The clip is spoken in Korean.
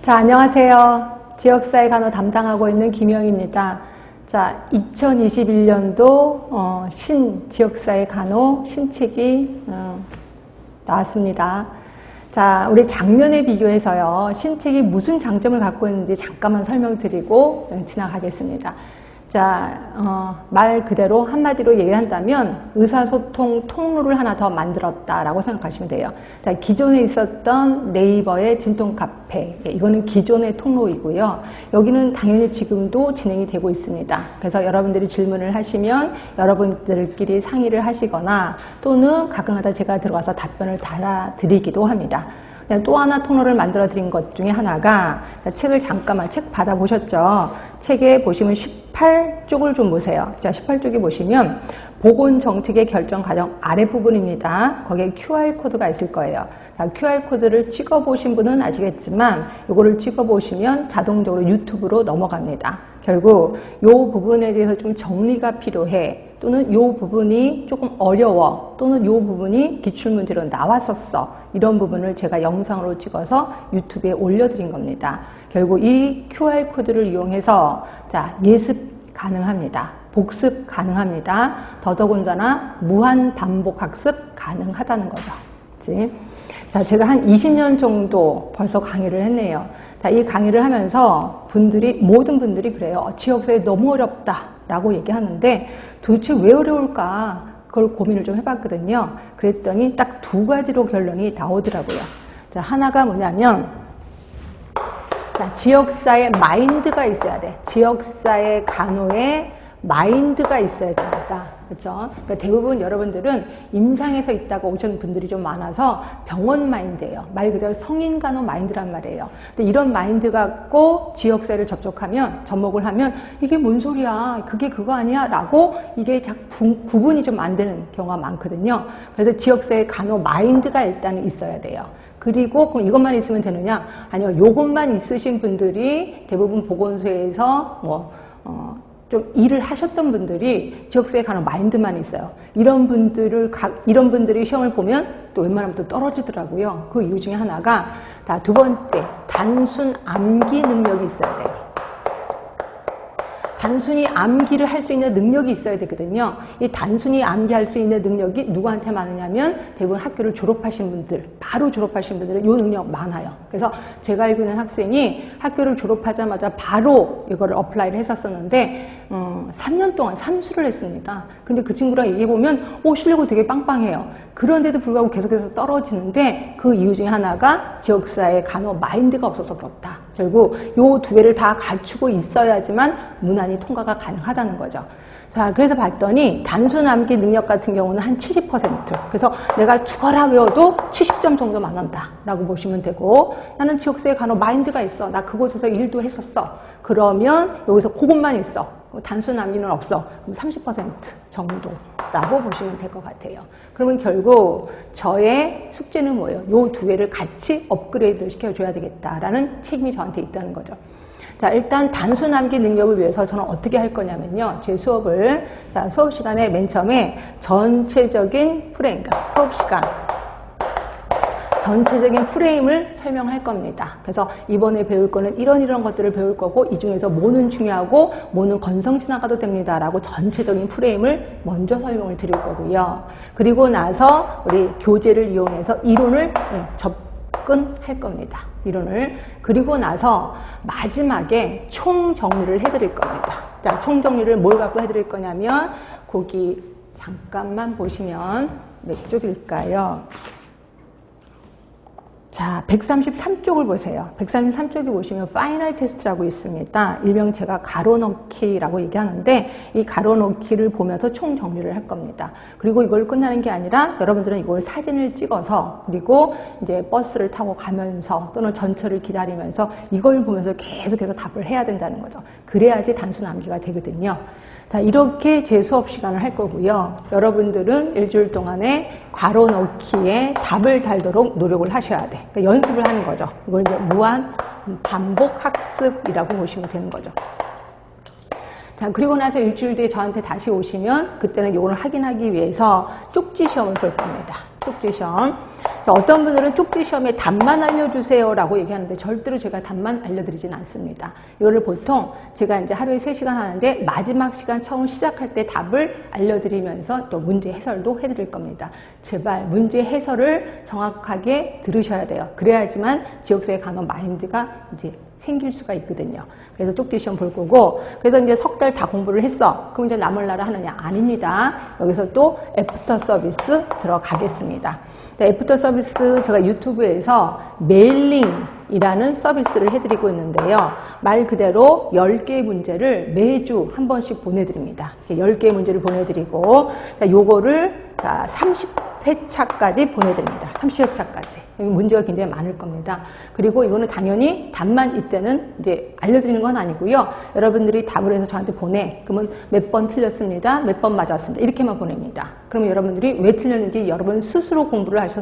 자, 안녕하세요. 지역사회 간호 담당하고 있는 김영입니다. 자, 2021년도 지역사회 간호 신책이 나왔습니다. 자, 우리 작년에 비교해서요, 신책이 무슨 장점을 갖고 있는지 잠깐만 설명드리고 지나가겠습니다. 자, 말 그대로 한마디로 얘기를 한다면 의사소통 통로를 하나 더 만들었다라고 생각하시면 돼요. 자, 기존에 있었던 네이버의 진통카페, 이거는 기존의 통로이고요. 여기는 당연히 지금도 진행이 되고 있습니다. 그래서 여러분들이 질문을 하시면 여러분들끼리 상의를 하시거나 또는 가끔가다 제가 들어가서 답변을 달아드리기도 합니다. 또 하나 통로를 만들어 드린 것 중에 하나가, 책을 잠깐만 책 받아보셨죠? 책에 보시면 18쪽을 좀 보세요. 자, 18쪽에 보시면 보건정책의 결정 과정 아랫부분입니다. 거기에 QR코드가 있을 거예요. 자, QR코드를 찍어보신 분은 아시겠지만 이거를 찍어보시면 자동적으로 유튜브로 넘어갑니다. 결국 이 부분에 대해서 좀 정리가 필요해, 또는 이 부분이 조금 어려워, 또는 이 부분이 기출문제로 나왔었어, 이런 부분을 제가 영상으로 찍어서 유튜브에 올려드린 겁니다. 결국 이 QR코드를 이용해서 자, 예습 가능합니다. 복습 가능합니다. 더더군다나 무한 반복 학습 가능하다는 거죠. 그치? 자, 제가 한 20년 정도 벌써 강의를 했네요. 자, 이 강의를 하면서 모든 분들이 그래요. 지역사회 너무 어렵다 라고 얘기하는데 도대체 왜 어려울까? 그걸 고민을 좀 해봤거든요. 그랬더니 딱 두 가지로 결론이 나오더라고요. 자, 하나가 뭐냐면, 자, 지역사회 마인드가 있어야 돼. 지역사회 간호에 마인드가 있어야 됩니다. 그렇죠? 그러니까 대부분 여러분들은 임상에서 있다가 오시는 분들이 좀 많아서 병원 마인드예요. 말 그대로 성인 간호 마인드란 말이에요. 근데 이런 마인드 갖고 지역사회를 접목을 하면 이게 뭔 소리야? 그게 그거 아니야? 라고 이게 구분이 좀 안 되는 경우가 많거든요. 그래서 지역사회 간호 마인드가 일단 있어야 돼요. 그리고 그럼 이것만 있으면 되느냐? 아니요. 요것만 있으신 분들이 대부분 보건소에서 좀 일을 하셨던 분들이 지역사회 간호 마인드만 있어요. 이런 분들이 시험을 보면 또 웬만하면 또 떨어지더라고요. 그 이유 중에 하나가, 두 번째, 단순 암기 능력이 있어야 돼요. 단순히 암기를 할 수 있는 능력이 있어야 되거든요. 이 단순히 암기할 수 있는 능력이 누구한테 많으냐면 대부분 학교를 졸업하신 분들, 바로 졸업하신 분들은 이 능력 많아요. 그래서 제가 알고 있는 학생이 학교를 졸업하자마자 바로 이거를 어플라이를 했었었는데 3년 동안 삼수를 했습니다. 근데 그 친구랑 얘기해보면 실력이 되게 빵빵해요. 그런데도 불구하고 계속해서 떨어지는데 그 이유 중에 하나가 지역사회 간호 마인드가 없어서 그렇다. 결국 요 두 개를 다 갖추고 있어야지만 무난히 통과가 가능하다는 거죠. 자, 그래서 봤더니 단순 암기 능력 같은 경우는 한 70%. 그래서 내가 죽어라 외워도 70점 정도 맞는다 라고 보시면 되고, 나는 지역사회 간호 마인드가 있어. 나 그곳에서 일도 했었어. 그러면 여기서 그것만 있어. 단순 암기는 없어. 그럼 30% 정도라고 보시면 될 것 같아요. 그러면 결국 저의 숙제는 뭐예요? 요 두 개를 같이 업그레이드를 시켜줘야 되겠다라는 책임이 저한테 있다는 거죠. 자, 일단 단순 암기 능력을 위해서 저는 어떻게 할 거냐면요. 제 수업을, 수업 시간에 맨 처음에 전체적인 프레임, 수업 시간, 전체적인 프레임을 설명할 겁니다. 그래서 이번에 배울 거는 이런 것들을 배울 거고, 이 중에서 뭐는 중요하고 뭐는 건성 지나가도 됩니다 라고 전체적인 프레임을 먼저 설명을 드릴 거고요. 그리고 나서 우리 교재를 이용해서 이론을 접근할 겁니다. 이론을. 그리고 나서 마지막에 총 정리를 해드릴 겁니다. 자, 총 정리를 뭘 갖고 해드릴 거냐면, 거기 잠깐만 보시면 몇 쪽일까요? 자, 133쪽을 보세요. 133쪽에 보시면 파이널 테스트라고 있습니다. 일명 제가 가로넣기라고 얘기하는데, 이 가로넣기를 보면서 총 정리를 할 겁니다. 그리고 이걸 끝나는 게 아니라 여러분들은 이걸 사진을 찍어서, 그리고 이제 버스를 타고 가면서 또는 전철을 기다리면서 이걸 보면서 계속해서 답을 해야 된다는 거죠. 그래야지 단순 암기가 되거든요. 자, 이렇게 제 수업 시간을 할 거고요. 여러분들은 일주일 동안에 괄호 넣기에 답을 달도록 노력을 하셔야 돼. 그러니까 연습을 하는 거죠. 이걸 이제 무한 반복 학습이라고 보시면 되는 거죠. 자, 그리고 나서 일주일 뒤에 저한테 다시 오시면 그때는 이걸 확인하기 위해서 쪽지 시험을 볼 겁니다. 쪽지 시험. 자, 어떤 분들은 쪽지 시험에 답만 알려주세요 라고 얘기하는데 절대로 제가 답만 알려드리진 않습니다. 이거를 보통 제가 이제 하루에 3시간 하는데 마지막 시간 처음 시작할 때 답을 알려드리면서 또 문제 해설도 해드릴 겁니다. 제발 문제 해설을 정확하게 들으셔야 돼요. 그래야지만 지역사회 간호 마인드가 이제 생길 수가 있거든요. 그래서 쪽지 시험 볼 거고, 그래서 이제 석 달 다 공부를 했어. 그럼 이제 남을 나라 하느냐? 아닙니다. 여기서 또 애프터 서비스 들어가겠습니다. 애프터 서비스 제가 유튜브에서 메일링이라는 서비스를 해드리고 있는데요. 말 그대로 10개의 문제를 매주 한 번씩 보내드립니다. 10개의 문제를 보내드리고, 자, 요거를 자, 30회차까지 보내드립니다. 30회차까지. 문제가 굉장히 많을 겁니다. 그리고 이거는 당연히 답만 이때는 이제 알려드리는 건 아니고요. 여러분들이 답을 해서 저한테 보내. 그러면 몇 번 틀렸습니다. 몇 번 맞았습니다. 이렇게만 보냅니다. 그러면 여러분들이 왜 틀렸는지 여러분 스스로 공부를 하셔서